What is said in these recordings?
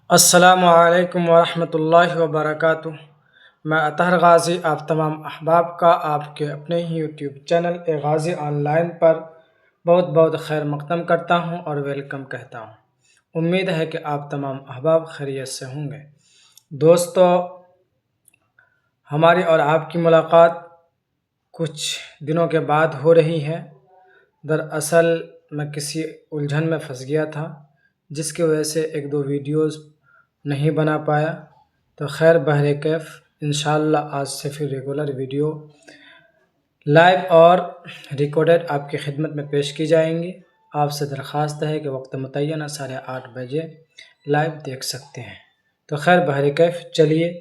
السلام علیکم ورحمۃ اللہ وبرکاتہ۔ میں اطہر غازی آپ تمام احباب کا آپ کے اپنے ہی YouTube channel Ghazi online پر بہت بہت خیر مقدم کرتا ہوں اور ویلکم کہتا ہوں۔ امید ہے کہ آپ تمام احباب خیریت سے ہوں گے۔ دوستو، ہماری اور آپ کی ملاقات کچھ دنوں کے بعد ہو رہی ہے۔ دراصل میں کسی الجھن میں پھنس گیا تھا، جس کی وجہ سے ایک دو ویڈیوز نہیں بنا پایا، تو خیر بہر کیف انشاءاللہ آج سے پھر ریگولر ویڈیو لائیو اور ریکارڈڈ آپ کی خدمت میں پیش کی جائیں گی۔ آپ سے درخواست ہے کہ وقت متعینہ 8:30 بجے لائیو دیکھ سکتے ہیں۔ تو خیر بہر کیف چلیے،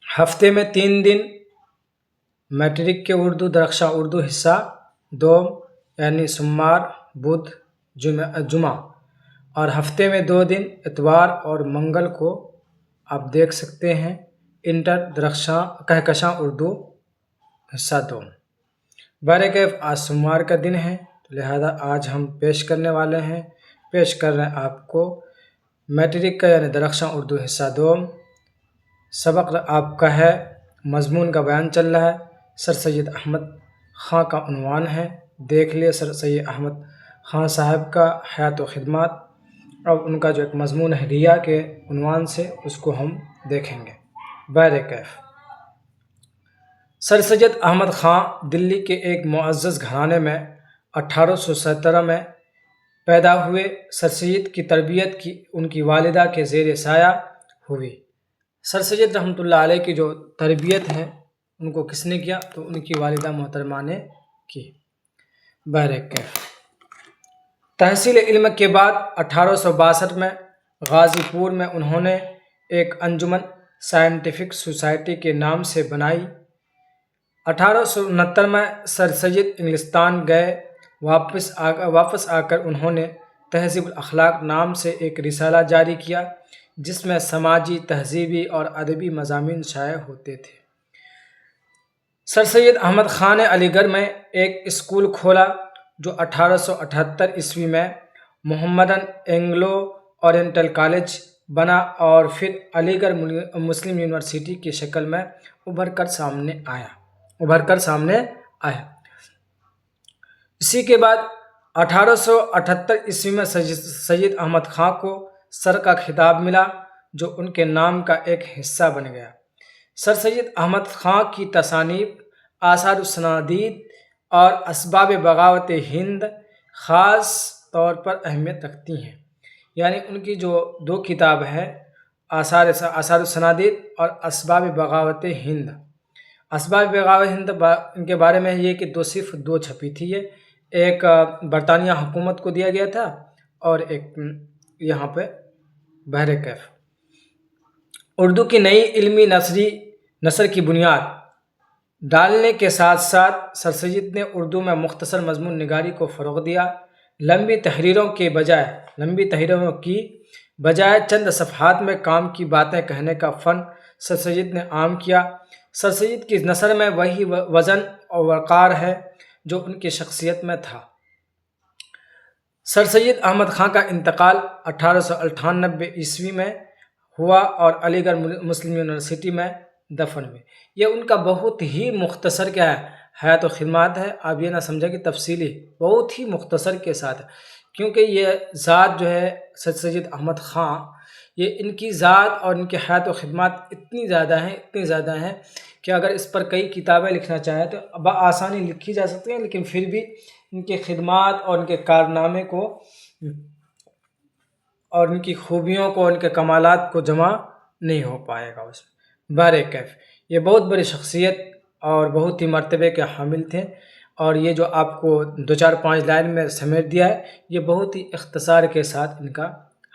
ہفتے میں 3 دن میٹرک کے اردو درخشاں اردو حصہ دوم یعنی سوموار، بدھ، جمعہ، اور ہفتے میں 2 دن اتوار اور منگل کو آپ دیکھ سکتے ہیں انٹر کہکشاں اردو حصہ دوم۔ بہرکیف آج سوموار کا دن ہے، تو لہذا آج ہم پیش کر رہے ہیں آپ کو میٹرک کا یعنی درخشاں اردو حصہ دوم۔ سبق آپ کا ہے، مضمون کا بیان چل رہا ہے، سر سید احمد خاں کا عنوان ہے۔ دیکھ لیے سر سید احمد خاں صاحب کا حیات و خدمات، اب ان کا جو ایک مضمون ہے ریا کے عنوان سے، اس کو ہم دیکھیں گے۔ بہرکیف سر سید احمد خاں دلی کے ایک معزز گھرانے میں 1817 میں پیدا ہوئے۔ سر سید کی تربیت ان کی والدہ کے زیر سایہ ہوئی۔ سر سید رحمۃ اللہ علیہ کی جو تربیت ہے ان کو کس نے کیا؟ تو ان کی والدہ محترمہ نے کی۔ بہرکیف تحصیل علم کے بعد 1862 میں غازی پور میں انہوں نے ایک انجمن سائنٹیفک سوسائٹی کے نام سے بنائی۔ 1869 میں سر سید انگلستان گئے۔ واپس آ کر انہوں نے تہذیب الاخلاق نام سے ایک رسالہ جاری کیا، جس میں سماجی، تہذیبی اور ادبی مضامین شائع ہوتے تھے۔ سر سید احمد خاں نے علی گڑھ میں ایک اسکول کھولا، جو 1878 عیسوی میں محمدن اینگلو اورینٹل کالج بنا اور پھر علی گڑھ مسلم یونیورسٹی کی شکل میں ابھر کر سامنے آیا۔ اسی کے بعد 1878 عیسوی میں سید احمد خاں کو سر کا خطاب ملا، جو ان کے نام کا ایک حصہ بن گیا۔ سر سید احمد خاں کی تصانیف آثار السنادید اور اسباب بغاوت ہند خاص طور پر اہمیت رکھتی ہیں۔ یعنی ان کی جو 2 کتاب ہے، آثار السنادید اور اسباب بغاوت ہند۔ اسباب بغاوت ہند ان کے بارے میں یہ کہ صرف 2 چھپی تھی، یہ ایک برطانیہ حکومت کو دیا گیا تھا اور ایک یہاں پہ۔ بہرکیف اردو کی نئی علمی نثر کی بنیاد ڈالنے کے ساتھ ساتھ سر سید نے اردو میں مختصر مضمون نگاری کو فروغ دیا۔ لمبی تحریروں کی بجائے چند صفحات میں کام کی باتیں کہنے کا فن سر سید نے عام کیا۔ سر سید کی نثر میں وہی وزن اور وقار ہے جو ان کی شخصیت میں تھا۔ سر سید احمد خاں کا انتقال 1898 عیسوی میں ہوا اور علی گڑھ مسلم یونیورسٹی میں دفن ہوئے۔ یہ ان کا بہت ہی مختصر حیات و خدمات ہے۔ آپ یہ نہ سمجھیں کہ تفصیلی، بہت ہی مختصر کے ساتھ ہے، کیونکہ یہ ذات جو ہے سر سید احمد خاں، یہ ان کی ذات اور ان کی حیات و خدمات اتنی زیادہ ہیں کہ اگر اس پر کئی کتابیں لکھنا چاہیں تو بآسانی لکھی جا سکتی ہیں، لیکن پھر بھی ان کے خدمات اور ان کے کارنامے کو اور ان کی خوبیوں کو، ان کے کمالات کو جمع نہیں ہو پائے گا اس میں۔ بہرکیف یہ بہت بڑی شخصیت اور بہت ہی مرتبے کے حامل تھے، اور یہ جو آپ کو 2-4-5 لائن میں سمیٹ دیا ہے، یہ بہت ہی اختصار کے ساتھ ان کا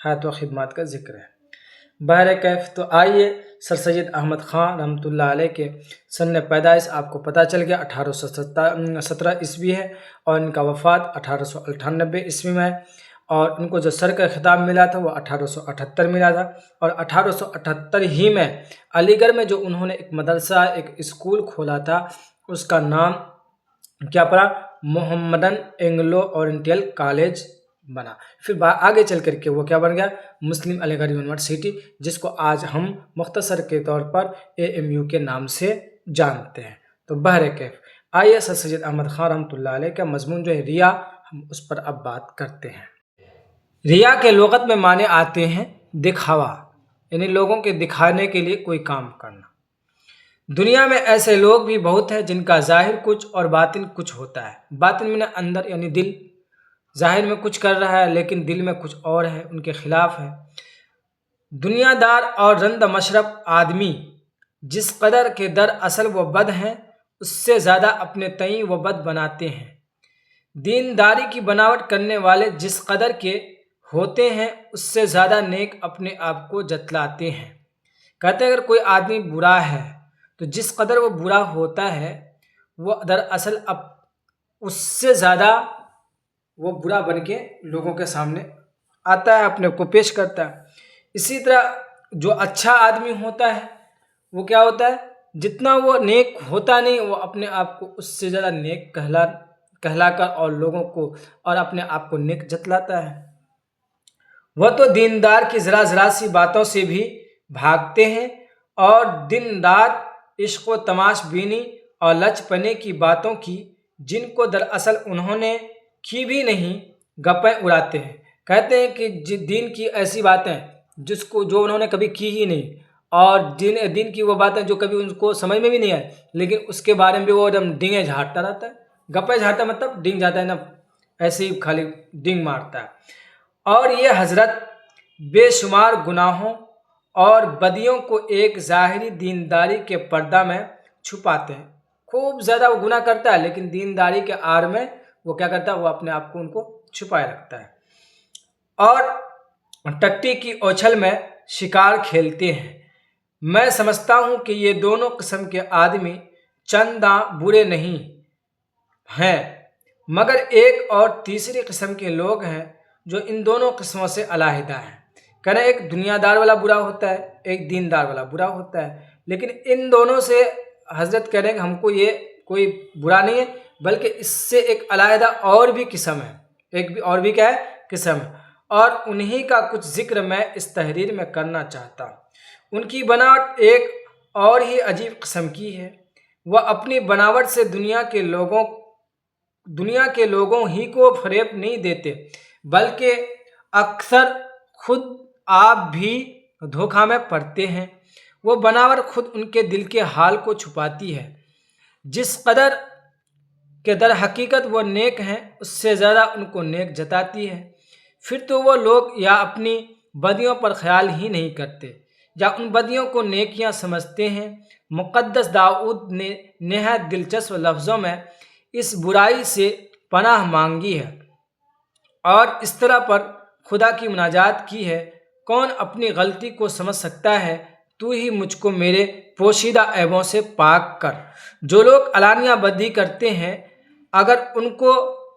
حیات و خدمات کا ذکر ہے۔ بہرکیف تو آئیے، سر سید احمد خاں رحمۃ اللہ علیہ کے سن پیدائش آپ کو پتہ چل گیا، 1817 عیسوی ہے، اور ان کا وفات 1898 عیسوی میں ہے، اور ان کو جو سر کا خطاب ملا تھا وہ 1878 ملا تھا، اور 1878 ہی میں علی گڑھ میں جو انہوں نے ایک مدرسہ، ایک اسکول کھولا تھا، اس کا نام کیا پڑا؟ محمدن اینگلو اورینٹل کالج بنا، پھر آگے چل کر کے وہ کیا بن گیا؟ مسلم علی گڑھ یونیورسٹی، جس کو آج ہم مختصر کے طور پر AMU کے نام سے جانتے ہیں۔ تو بہرکیف آئیے سر سید احمد خان رحمۃ اللہ علیہ کا مضمون جو ہے ریا، ہم اس پر اب بات کرتے ہیں۔ ریا کے لغت میں معنی آتے ہیں دکھاوا، یعنی لوگوں کے دکھانے کے لیے کوئی کام کرنا۔ دنیا میں ایسے لوگ بھی بہت ہیں جن کا ظاہر کچھ اور باطن کچھ ہوتا ہے۔ باطن میں اندر یعنی دل، ظاہر میں کچھ کر رہا ہے لیکن دل میں کچھ اور ہے، ان کے خلاف ہے۔ دنیا دار اور رند مشرب آدمی جس قدر کے در اصل وہ بد ہیں، اس سے زیادہ اپنے تئیں وہ بد بناتے ہیں۔ دینداری کی بناوٹ کرنے والے جس قدر کے ہوتے ہیں، اس سے زیادہ نیک اپنے آپ کو جتلاتے ہیں۔ کہتے ہیں اگر کوئی آدمی برا ہے تو جس قدر وہ برا ہوتا ہے، وہ دراصل اب اس سے زیادہ وہ برا بن کے لوگوں کے سامنے آتا ہے، اپنے کو پیش کرتا ہے۔ اسی طرح جو اچھا آدمی ہوتا ہے وہ کیا ہوتا ہے؟ جتنا وہ نیک ہوتا نہیں، وہ اپنے آپ کو اس سے زیادہ نیک کہلا کر اور لوگوں کو اور اپنے آپ کو نیک جتلاتا ہے۔ وہ تو دیندار کی ذرا ذرا سی باتوں سے بھی بھاگتے ہیں اور دن رات عشق و تماش بینی اور لچ پنے کی باتوں کی، جن کو دراصل انہوں نے کی بھی نہیں، گپیں اڑاتے ہیں۔ کہتے ہیں کہ دین کی ایسی باتیں جو انہوں نے کبھی کی ہی نہیں، اور دین کی وہ باتیں جو کبھی ان کو سمجھ میں بھی نہیں آئے، لیکن اس کے بارے میں بھی وہ ایک دم ڈینگیں جھاڑتا رہتا ہے۔ گپیں جھاڑتا مطلب ڈینگ جاتا ہے نا، ایسے ہی خالی ڈینگ مارتا ہے۔ اور یہ حضرت بے شمار گناہوں اور بدیوں کو ایک ظاہری دینداری کے پردہ میں چھپاتے ہیں۔ خوب زیادہ وہ گناہ کرتا ہے لیکن دینداری کے آڑ میں وہ کیا کرتا ہے؟ وہ اپنے آپ کو ان کو چھپائے رکھتا ہے، اور ٹٹی کی اوچھل میں شکار کھیلتے ہیں۔ میں سمجھتا ہوں کہ یہ دونوں قسم کے آدمی چنداں برے نہیں ہیں، مگر ایک اور تیسری قسم کے لوگ ہیں جو ان دونوں قسموں سے علیحدہ ہیں۔ کہنا ایک دنیا دار والا برا ہوتا ہے، ایک دیندار والا برا ہوتا ہے، لیکن ان دونوں سے حضرت کہہ رہے ہیں کہ ہم کو یہ کوئی برا نہیں ہے، بلکہ اس سے ایک علیحدہ اور بھی قسم ہے، اور بھی کیا ہے؟ قسم ہے، اور انہی کا کچھ ذکر میں اس تحریر میں کرنا چاہتا ہوں۔ ان کی بناوٹ ایک اور ہی عجیب قسم کی ہے۔ وہ اپنی بناوٹ سے دنیا کے لوگوں ہی کو فریب نہیں دیتے، بلکہ اکثر خود آپ بھی دھوکہ میں پڑتے ہیں۔ وہ بناوٹ خود ان کے دل کے حال کو چھپاتی ہے۔ جس قدر کہ در حقیقت وہ نیک ہیں، اس سے زیادہ ان کو نیک جتاتی ہے۔ پھر تو وہ لوگ یا اپنی بدیوں پر خیال ہی نہیں کرتے یا ان بدیوں کو نیکیاں سمجھتے ہیں۔ مقدس داؤد نے نہایت دلچسپ لفظوں میں اس برائی سے پناہ مانگی ہے اور اس طرح پر خدا کی مناجات کی ہے: کون اپنی غلطی کو سمجھ سکتا ہے؟ تو ہی مجھ کو میرے پوشیدہ عیبوں سے پاک کر۔ جو لوگ علانیہ بدی کرتے ہیں، اگر ان کو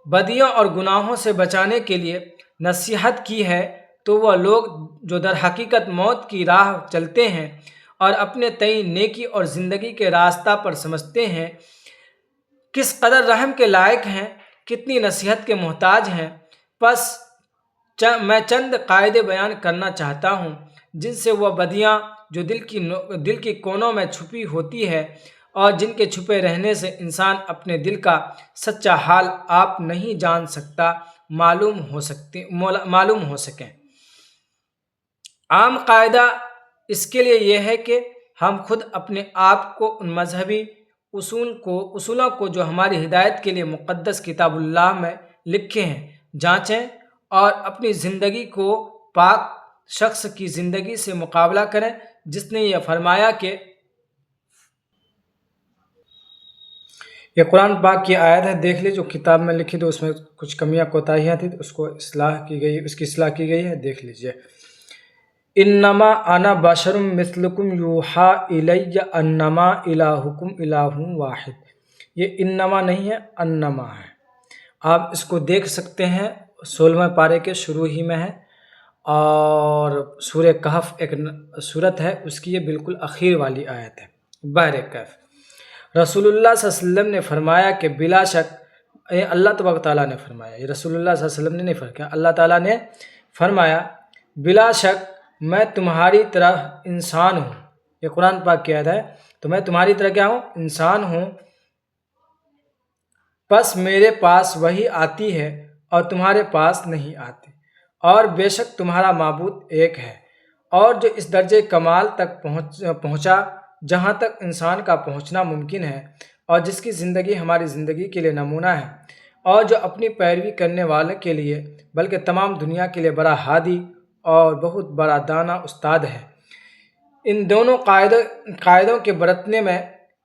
بدیوں اور گناہوں سے بچانے کے لیے نصیحت کی ہے تو وہ لوگ جو در حقیقت موت کی راہ چلتے ہیں اور اپنے تئیں نیکی اور زندگی کے راستہ پر سمجھتے ہیں، کس قدر رحم کے لائق ہیں، کتنی نصیحت کے محتاج ہیں۔ پس میں چند قاعدے بیان کرنا چاہتا ہوں جن سے وہ بدیاں جو دل کی کونوں میں چھپی ہوتی ہے اور جن کے چھپے رہنے سے انسان اپنے دل کا سچا حال آپ نہیں جان سکتا، معلوم ہو سکیں۔ عام قاعدہ اس کے لیے یہ ہے کہ ہم خود اپنے آپ کو ان مذہبی اصولوں کو جو ہماری ہدایت کے لیے مقدس کتاب اللہ میں لکھے ہیں جانچیں اور اپنی زندگی کو پاک شخص کی زندگی سے مقابلہ کریں جس نے یہ فرمایا کہ یہ قرآن پاک کی آیت ہے، دیکھ لی جو کتاب میں لکھی تو اس میں کچھ کمیاں کوتاہیاں تھیں، اس کی اصلاح کی گئی ہے، دیکھ لیجئے۔ انما انا بشر مثلکم یوحا الی انما الہکم الہ واحد۔ یہ انما نہیں ہے، انما ہے۔ آپ اس کو دیکھ سکتے ہیں 16ویں پارے کے شروع ہی میں ہے، اور سورہ کہف ایک سورت ہے، اس کی یہ بالکل اخیر والی آیت ہے۔ بہرکیف رسول اللہ صلی اللہ علیہ وسلم نے فرمایا کہ بلا شک یہ اللہ تبارک تعالیٰ نے فرمایا، یہ رسول اللہ صلی اللہ علیہ وسلم نے نہیں فرمایا، اللہ تعالیٰ نے فرمایا بلا شک میں تمہاری طرح انسان ہوں، یہ قرآن پاک کی آیت ہے، تو میں تمہاری طرح کیا ہوں؟ انسان ہوں، پس میرے پاس وحی آتی ہے اور تمہارے پاس نہیں آتی، اور بے شک تمہارا معبود ایک ہے، اور جو اس درجے کمال تک پہنچا جہاں تک انسان کا پہنچنا ممکن ہے، اور جس کی زندگی ہماری زندگی کے لیے نمونہ ہے، اور جو اپنی پیروی کرنے والے کے لیے بلکہ تمام دنیا کے لیے بڑا ہادی اور بہت بڑا دانا استاد ہے۔ ان دونوں قاعدوں کے برتنے میں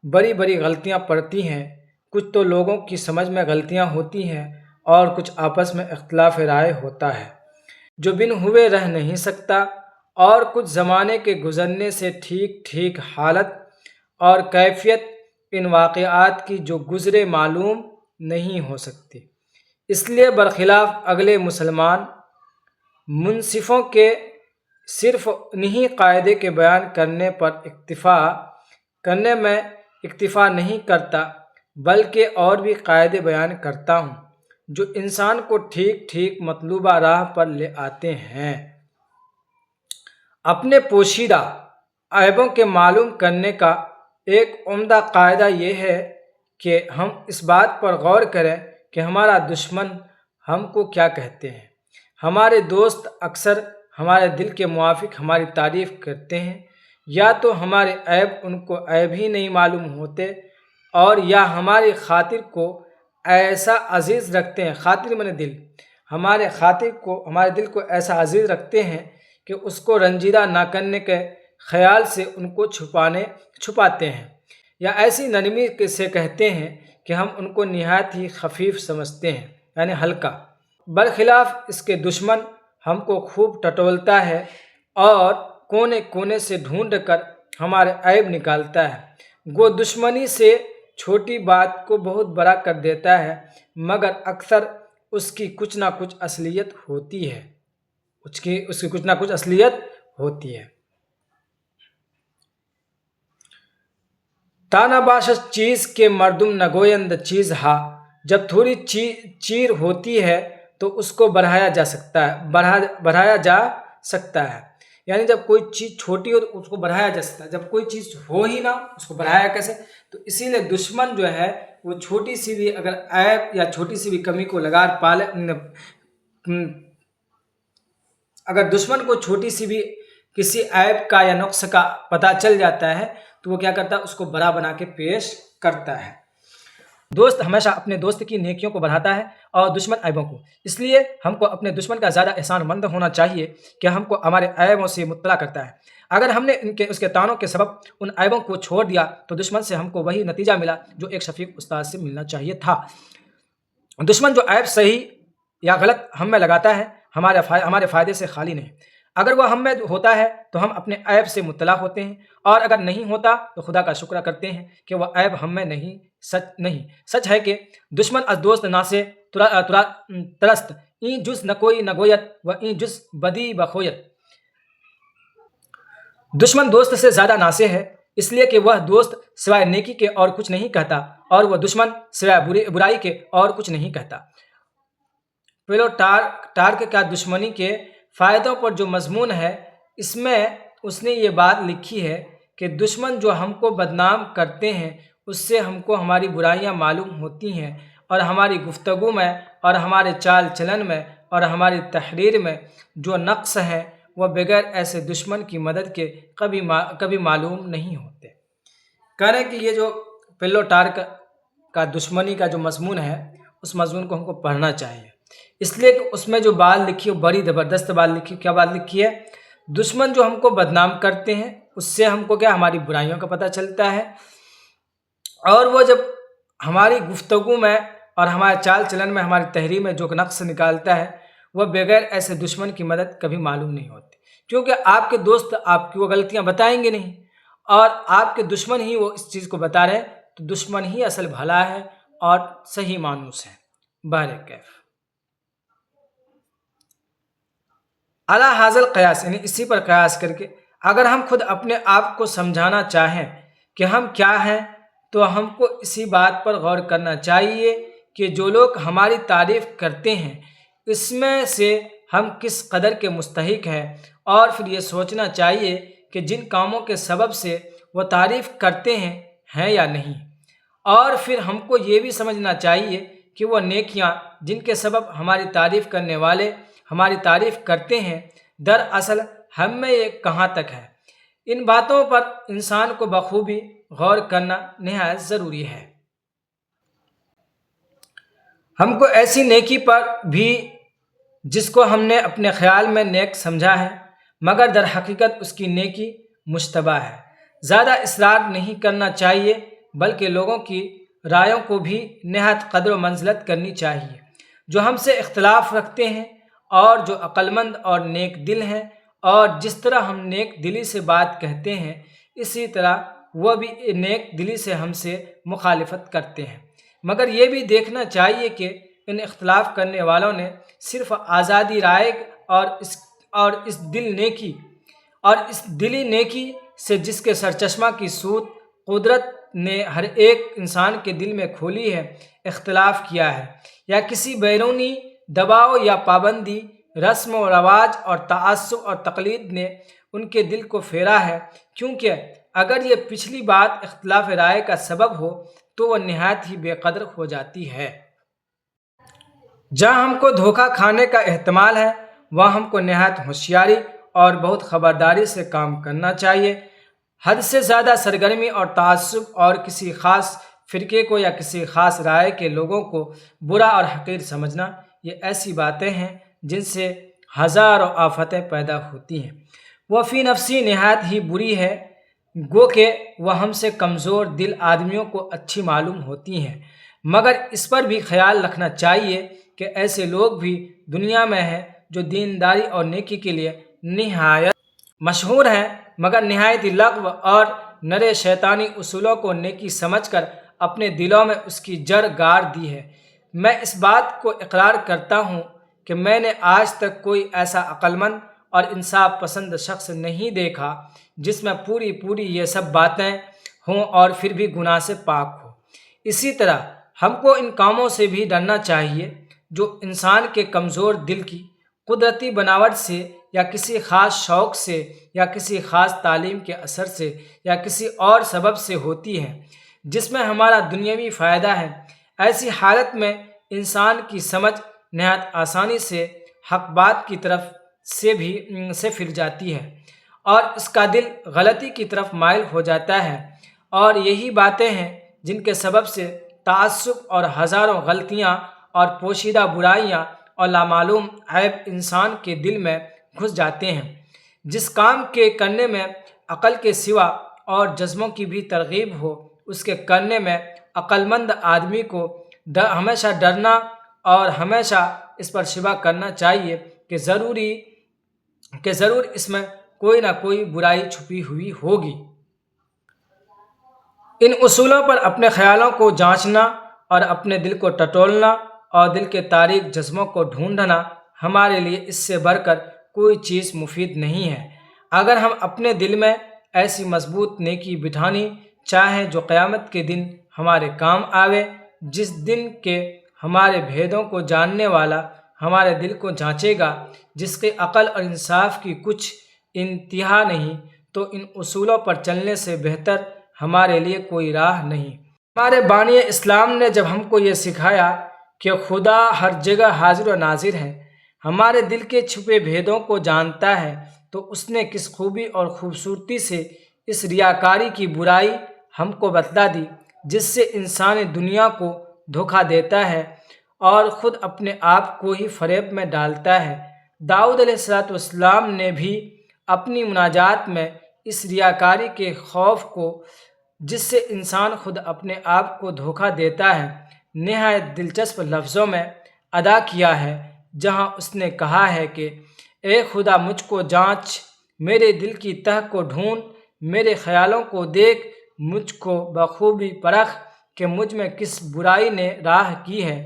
بڑی بڑی غلطیاں پڑتی ہیں، کچھ تو لوگوں کی سمجھ میں غلطیاں ہوتی ہیں اور کچھ آپس میں اختلاف رائے ہوتا ہے جو بن ہوئے رہ نہیں سکتا، اور کچھ زمانے کے گزرنے سے ٹھیک حالت اور کیفیت ان واقعات کی جو گزرے معلوم نہیں ہو سکتی۔ اس لیے برخلاف اگلے مسلمان منصفوں کے صرف انہی قاعدے کے بیان کرنے میں اکتفا نہیں کرتا، بلکہ اور بھی قاعدے بیان کرتا ہوں جو انسان کو ٹھیک مطلوبہ راہ پر لے آتے ہیں۔ اپنے پوشیدہ عیبوں کے معلوم کرنے کا ایک عمدہ قاعدہ یہ ہے کہ ہم اس بات پر غور کریں کہ ہمارا دشمن ہم کو کیا کہتے ہیں۔ ہمارے دوست اکثر ہمارے دل کے موافق ہماری تعریف کرتے ہیں، یا تو ہمارے عیب ان کو عیب ہی نہیں معلوم ہوتے، اور یا ہماری خاطر کو ایسا عزیز رکھتے ہیں، خاطر من دل، ہمارے دل کو ایسا عزیز رکھتے ہیں کہ اس کو رنجیدہ نہ کرنے کے خیال سے ان کو چھپاتے ہیں، یا ایسی نرمی سے کہتے ہیں کہ ہم ان کو نہایت ہی خفیف سمجھتے ہیں، یعنی ہلکا۔ برخلاف اس کے دشمن ہم کو خوب ٹٹولتا ہے اور کونے سے ڈھونڈ کر ہمارے عیب نکالتا ہے۔ وہ دشمنی سے چھوٹی بات کو بہت بڑا کر دیتا ہے، مگر اکثر اس کی کچھ نہ کچھ اصلیت ہوتی ہے، تانا باشد چیز کے مردم نگویند چیز ہا، جب تھوڑی چیر ہوتی ہے تو اس کو بڑھایا جا سکتا ہے، یعنی جب کوئی چیز چھوٹی ہو تو اس کو بڑھایا جا سکتا ہے، جب کوئی چیز ہو ہی نہ اس کو بڑھایا کیسے؟ تو اسی لیے دشمن جو ہے وہ چھوٹی سی بھی اگر عیب یا چھوٹی سی بھی کمی کو اگر دشمن کو چھوٹی سی بھی کسی عیب کا یا نقص کا پتہ چل جاتا ہے تو وہ کیا کرتا ہے؟ اس کو بڑا بنا کے پیش کرتا ہے۔ دوست ہمیشہ اپنے دوست کی نیکیوں کو بڑھاتا ہے اور دشمن عیبوں کو، اس لیے ہم کو اپنے دشمن کا زیادہ احسان مند ہونا چاہیے کہ ہم کو ہمارے عیبوں سے مطلع کرتا ہے۔ اگر ہم نے اس کے طعنوں کے سبب ان عیبوں کو چھوڑ دیا تو دشمن سے ہم کو وہی نتیجہ ملا جو ایک شفیق استاد سے ملنا چاہیے تھا۔ دشمن جو عیب صحیح یا غلط ہم میں لگاتا ہے ہمارے فائدے سے خالی نہیں، اگر وہ ہم میں ہوتا ہے تو ہم اپنے عیب سے مطلع ہوتے ہیں، اور اگر نہیں ہوتا تو خدا کا شکر کرتے ہیں کہ وہ عیب ہم میں نہیں۔ سچ ہے کہ دشمن از دوست ناسے ترست، این جز نکوئی نگویت و این جز بدی بخویت۔ دشمن دوست سے زیادہ ناسے ہے، اس لیے کہ وہ دوست سوائے نیکی کے اور کچھ نہیں کہتا، اور وہ دشمن سوائے برائی کے اور کچھ نہیں کہتا۔ پلوٹارک کا دشمنی کے فائدوں پر جو مضمون ہے، اس میں اس نے یہ بات لکھی ہے کہ دشمن جو ہم کو بدنام کرتے ہیں اس سے ہم کو ہماری برائیاں معلوم ہوتی ہیں، اور ہماری گفتگو میں اور ہمارے چال چلن میں اور ہماری تحریر میں جو نقص ہیں وہ بغیر ایسے دشمن کی مدد کے کبھی معلوم نہیں ہوتے۔ کہہ رہے ہیں کہ یہ جو پلوٹارک کا دشمنی کا جو مضمون ہے اس مضمون کو ہم کو پڑھنا چاہیے، اس لیے کہ اس میں جو بات لکھی ہے وہ بڑی زبردست بات لکھی ہے۔ کیا بات لکھی ہے؟ دشمن جو ہم کو بدنام کرتے ہیں اس سے ہم کو کیا ہماری برائیوں کا پتہ چلتا ہے، اور وہ جب ہماری گفتگو میں اور ہمارے چال چلن میں ہماری تحریر میں جو نقص نکالتا ہے وہ بغیر ایسے دشمن کی مدد کبھی معلوم نہیں ہوتی، کیونکہ آپ کے دوست آپ کی وہ غلطیاں بتائیں گے نہیں، اور آپ کے دشمن ہی وہ اس چیز کو بتا رہے ہیں، تو دشمن ہی اصل بھلا ہے اور صحیح مانوس ہے۔ بہرکیف علی حاضر قیاس، یعنی اسی پر قیاس کر کے اگر ہم خود اپنے آپ کو سمجھانا چاہیں کہ ہم کیا ہیں تو ہم کو اسی بات پر غور کرنا چاہیے کہ جو لوگ ہماری تعریف کرتے ہیں اس میں سے ہم کس قدر کے مستحق ہیں، اور پھر یہ سوچنا چاہیے کہ جن کاموں کے سبب سے وہ تعریف کرتے ہیں یا نہیں، اور پھر ہم کو یہ بھی سمجھنا چاہیے کہ وہ نیکیاں جن کے سبب ہماری تعریف کرنے والے ہماری تعریف کرتے ہیں دراصل ہم میں یہ کہاں تک ہے۔ ان باتوں پر انسان کو بخوبی غور کرنا نہایت ضروری ہے۔ ہم کو ایسی نیکی پر بھی جس کو ہم نے اپنے خیال میں نیک سمجھا ہے مگر در حقیقت اس کی نیکی مشتبہ ہے، زیادہ اصرار نہیں کرنا چاہیے، بلکہ لوگوں کی رائوں کو بھی نہایت قدر و منزلت کرنی چاہیے۔ جو ہم سے اختلاف رکھتے ہیں اور جو عقلمند اور نیک دل ہیں، اور جس طرح ہم نیک دلی سے بات کہتے ہیں اسی طرح وہ بھی نیک دلی سے ہم سے مخالفت کرتے ہیں، مگر یہ بھی دیکھنا چاہیے کہ ان اختلاف کرنے والوں نے صرف آزادی رائے اور اس دلی نیکی سے جس کے سرچشمہ کی سود قدرت نے ہر ایک انسان کے دل میں کھولی ہے اختلاف کیا ہے، یا کسی بیرونی دباؤ یا پابندی، رسم و رواج اور تعصب اور تقلید نے ان کے دل کو پھیرا ہے، کیونکہ اگر یہ پچھلی بات اختلاف رائے کا سبب ہو تو وہ نہایت ہی بے قدر ہو جاتی ہے۔ جہاں ہم کو دھوکہ کھانے کا احتمال ہے وہاں ہم کو نہایت ہوشیاری اور بہت خبرداری سے کام کرنا چاہیے۔ حد سے زیادہ سرگرمی اور تعصب اور کسی خاص فرقے کو یا کسی خاص رائے کے لوگوں کو برا اور حقیر سمجھنا، یہ ایسی باتیں ہیں جن سے ہزاروں آفتیں پیدا ہوتی ہیں۔ وہ فی نفسی نہایت ہی بری ہے، گو کہ وہ ہم سے کمزور دل آدمیوں کو اچھی معلوم ہوتی ہیں، مگر اس پر بھی خیال رکھنا چاہیے کہ ایسے لوگ بھی دنیا میں ہیں جو دینداری اور نیکی کے لیے نہایت مشہور ہیں، مگر نہایت ہی لغو اور نرے شیطانی اصولوں کو نیکی سمجھ کر اپنے دلوں میں اس کی جڑ گاڑ دی ہے۔ میں اس بات کو اقرار کرتا ہوں کہ میں نے آج تک کوئی ایسا عقلمند اور انصاف پسند شخص نہیں دیکھا جس میں پوری یہ سب باتیں ہوں اور پھر بھی گناہ سے پاک ہو۔ اسی طرح ہم کو ان کاموں سے بھی ڈرنا چاہیے جو انسان کے کمزور دل کی قدرتی بناوٹ سے یا کسی خاص شوق سے یا کسی خاص تعلیم کے اثر سے یا کسی اور سبب سے ہوتی ہے جس میں ہمارا دنیاوی فائدہ ہے۔ ایسی حالت میں انسان کی سمجھ نہایت آسانی سے حق بات کی طرف سے پھر جاتی ہے اور اس کا دل غلطی کی طرف مائل ہو جاتا ہے، اور یہی باتیں ہیں جن کے سبب سے تعصب اور ہزاروں غلطیاں اور پوشیدہ برائیاں اور لامعلوم عیب انسان کے دل میں گھس جاتے ہیں۔ جس کام کے کرنے میں عقل کے سوا اور جذبوں کی بھی ترغیب ہو اس کے کرنے میں عقلمند آدمی کو ہمیشہ ڈرنا اور ہمیشہ اس پر شبہ کرنا چاہیے کہ ضرور اس میں کوئی نہ کوئی برائی چھپی ہوئی ہوگی۔ ان اصولوں پر اپنے خیالوں کو جانچنا اور اپنے دل کو ٹٹولنا اور دل کے تاریک جذبوں کو ڈھونڈنا ہمارے لیے اس سے بڑھ کر کوئی چیز مفید نہیں ہے۔ اگر ہم اپنے دل میں ایسی مضبوط نیکی بٹھانی چاہیں جو قیامت کے دن ہمارے کام آوے، جس دن کے ہمارے بھیدوں کو جاننے والا ہمارے دل کو جانچے گا، جس کی عقل اور انصاف کی کچھ انتہا نہیں، تو ان اصولوں پر چلنے سے بہتر ہمارے لیے کوئی راہ نہیں۔ ہمارے بانی اسلام نے جب ہم کو یہ سکھایا کہ خدا ہر جگہ حاضر و ناظر ہے، ہمارے دل کے چھپے بھیدوں کو جانتا ہے، تو اس نے کس خوبی اور خوبصورتی سے اس ریاکاری کی برائی ہم کو بتلا دی جس سے انسان دنیا کو دھوکہ دیتا ہے اور خود اپنے آپ کو ہی فریب میں ڈالتا ہے۔ داؤد علیہ السلام نے بھی اپنی مناجات میں اس ریاکاری کے خوف کو جس سے انسان خود اپنے آپ کو دھوکہ دیتا ہے نہایت دلچسپ لفظوں میں ادا کیا ہے، جہاں اس نے کہا ہے کہ اے خدا مجھ کو جانچ، میرے دل کی تہ کو ڈھونڈ، میرے خیالوں کو دیکھ، مجھ کو بخوبی پرکھ کہ مجھ میں کس برائی نے راہ کی ہے،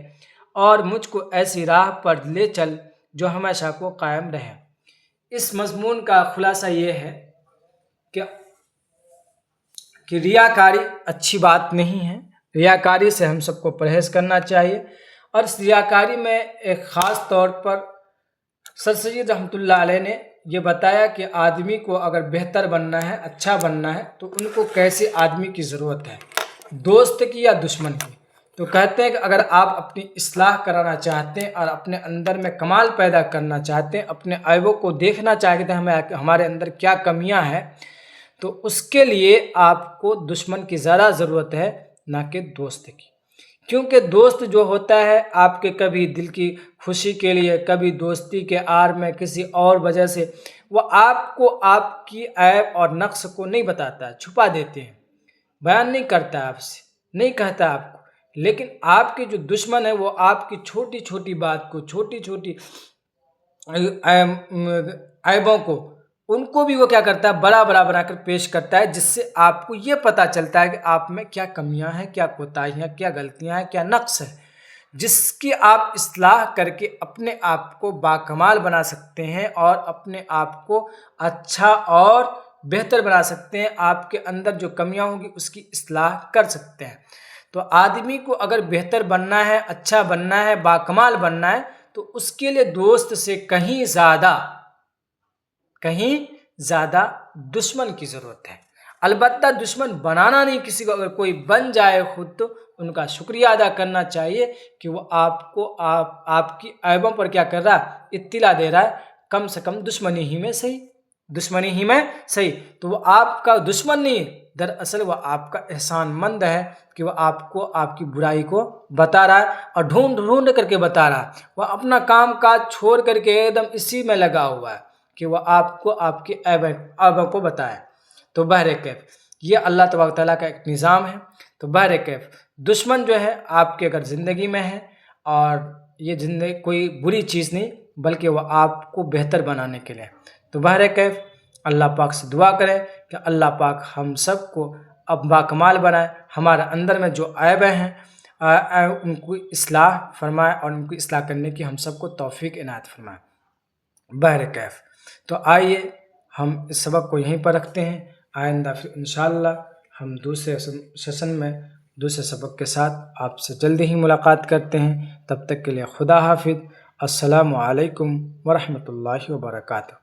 اور مجھ کو ایسی راہ پر لے چل جو ہمیشہ کو قائم رہے۔ اس مضمون کا خلاصہ یہ ہے کہ ریاکاری اچھی بات نہیں ہے، ریاکاری سے ہم سب کو پرہیز کرنا چاہیے۔ اور اس ریاکاری میں ایک خاص طور پر سر سید رحمۃ اللہ علیہ نے یہ بتایا کہ آدمی کو اگر بہتر بننا ہے، اچھا بننا ہے، تو ان کو کیسے آدمی کی ضرورت ہے، دوست کی یا دشمن کی؟ تو کہتے ہیں کہ اگر آپ اپنی اصلاح کرانا چاہتے ہیں اور اپنے اندر میں کمال پیدا کرنا چاہتے ہیں، اپنے عیبوں کو دیکھنا چاہتے ہیں ہمارے اندر کیا کمیاں ہیں، تو اس کے لیے آپ کو دشمن کی زیادہ ضرورت ہے، نہ کہ دوست کی۔ کیونکہ دوست جو ہوتا ہے آپ کے کبھی دل کی خوشی کے لیے، کبھی دوستی کے آڑ میں کسی اور وجہ سے وہ آپ کو آپ کی عیب اور نقص کو نہیں بتاتا ہے، چھپا دیتے ہیں، بیان نہیں کرتا آپ سے، نہیں کہتا آپ کو۔ لیکن آپ کے جو دشمن ہے وہ آپ کی چھوٹی چھوٹی بات کو، چھوٹی چھوٹی عیبوں کو، ان کو بھی وہ کیا کرتا ہے، بڑا بڑا بنا کر پیش کرتا ہے، جس سے آپ کو یہ پتہ چلتا ہے کہ آپ میں کیا کمیاں ہیں، کیا کوتاہیاں، کیا غلطیاں ہیں، کیا نقص ہے، جس کی آپ اصلاح کر کے اپنے آپ کو باکمال بنا سکتے ہیں اور اپنے آپ کو اچھا اور بہتر بنا سکتے ہیں۔ آپ کے اندر جو کمیاں ہوں گی اس کی اصلاح کر سکتے ہیں۔ تو آدمی کو اگر بہتر بننا ہے، اچھا بننا ہے، باکمال بننا ہے، تو اس کے لیے دوست سے کہیں زیادہ دشمن کی ضرورت ہے۔ البتہ دشمن بنانا نہیں کسی کو، اگر کوئی بن جائے خود تو ان کا شکریہ ادا کرنا چاہیے کہ وہ آپ کو آپ کی عیبوں پر کیا کر رہا ہے، اطلاع دے رہا ہے، کم سے کم دشمنی ہی میں صحیح۔ تو وہ آپ کا دشمن نہیں، دراصل وہ آپ کا احسان مند ہے کہ وہ آپ کو آپ کی برائی کو بتا رہا ہے اور ڈھونڈ کر کے بتا رہا ہے۔ وہ اپنا کام کاج چھوڑ کر کے ایک دم اسی میں لگا ہوا ہے کہ وہ آپ کو آپ کے عیبوں کو بتائے۔ تو بہرکیف یہ اللہ تبارک تعالیٰ کا ایک نظام ہے۔ تو بہرکیف دشمن جو ہے آپ کے اگر زندگی میں ہے، اور یہ زندگی کوئی بری چیز نہیں بلکہ وہ آپ کو بہتر بنانے کے لیے۔ تو بہرکیف اللہ پاک سے دعا کریں کہ اللہ پاک ہم سب کو اب باکمال بنائے، ہمارے اندر میں جو عیبیں ہیں ان کو اصلاح فرمائے اور ان کو اصلاح کرنے کی ہم سب کو توفیق عنایت فرمائے۔ بہرکیف تو آئیے ہم اس سبق کو یہیں پر رکھتے ہیں، آئندہ پھر انشاءاللہ ہم دوسرے سیشن میں دوسرے سبق کے ساتھ آپ سے جلدی ہی ملاقات کرتے ہیں۔ تب تک کے لیے خدا حافظ۔ السلام علیکم ورحمۃ اللہ وبرکاتہ۔